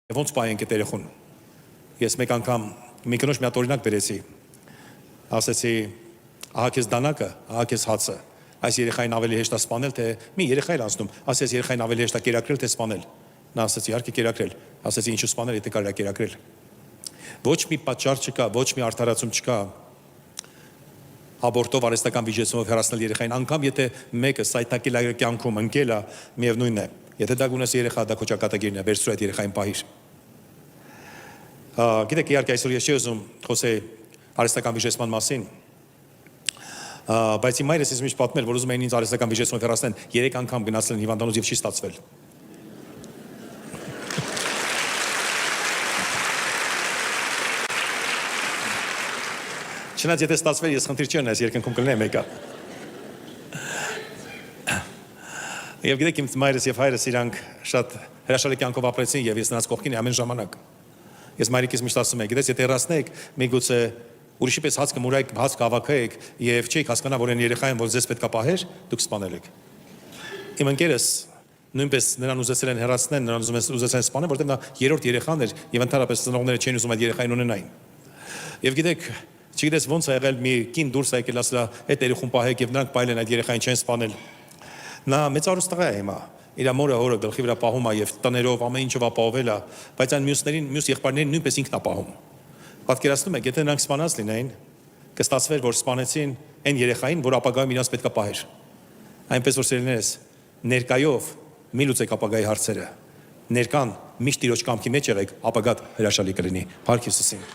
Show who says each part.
Speaker 1: Ոնց պայենք այդ երեխուն։ Ես մեկ անգամ մի կնոջ մի հատ օրինակ բերեցի։ Ասեցի, ահա քեզ դանակը, ահա քեզ հացը։ Այս երեխային ավելի հեշտ է սպանել, թե մի երեխա էր անցնում, ասես երեխային ավելի հեշտ է կերակրել, թե սպանել։ Նա ասաց, իհարկե կերակրել։ Ասեցի, ինչու սպանել, եթե կարող է կերակրել։ Ոչ մի պատճառ չկա, ոչ մի արդարացում չկա աբորտով արհեստական վիճեցումով հեռացնել երեխային, անգամ եթե մեկը սայթակել է կյանքում ընկել է, միևնույնն է։ Եթե դա գունես երեխա, դա քո ճակատագիրն է, վերցրու այդ երեխային պահիր։ Գիտեք, իհարկե այսօր ես չի ուզում խոսել արհեստական վիճեցման մասին, բայց իմ մայրս ինձ միշտ պատմել, որ ուզում էին ինձ արհեստական վիճեցումով հեռացնեն, 3 անգամ գնացել են հիվանդանոց եւ չի ստացվել։ Չնայած եթե ստացվել, ես խնդիր չի ունես, երկնքում կլինեմ եկա։ Եվ գիտեք, իմ մայրս եւ հայրս իրանք շատ հրաշալի կյանքով ապրեցին եւ ես նրանց կողքին եմ ամեն ժամանակ։ Ես մայրիկից միշտ ասում եմ, գիտես, եթե հեռացնեք, միգուցե ուրիշի պես հաց կմուրայք, հաց կհավաքեք եւ չէիք հասկանա, որ այն երեխային, որ ձեզ պետք է պահեր, դուք սպանել եք։ Իմ ընկերս նույնպես նրան ուզեցել են հեռացնել, նրան ուզեցել են սպանել, որտեղ նա երրորդ երեխան էր եւ ընդհանրապես ծնողները չէին ուզում այդ երեխային ունենային։ Եվ գիտեք, չգիտես ոնց է եղել մի կին դուրս է եկել ասලා այդ երեխուն պահեք եւ նրանք պահել են այդ երեխային չեն սպանել։ Նա մեծարուս տղա է հիմա։ Իր մորը հորը գլխի վրա պահում է եւ տներով ամեն ինչով ապահովել է, բայց այն մյուս եղբայրներին նույնպես ինքն է պահում։ Պատկերացնում եք, եթե նրանք սպանած լինեին, կստացվեր, որ սպանեցին այն երեխային, որ ապագայում իրաց պետք է պահեր։ Այնպես որ սիրելիներս, ներկայով մի լուծեք ապագայի հարցերը։ Ներկան միշտ իրոջ կամքի մեջ եղեք, ապագատ հրաշալի կլինի։ Փառք Հիսուսին։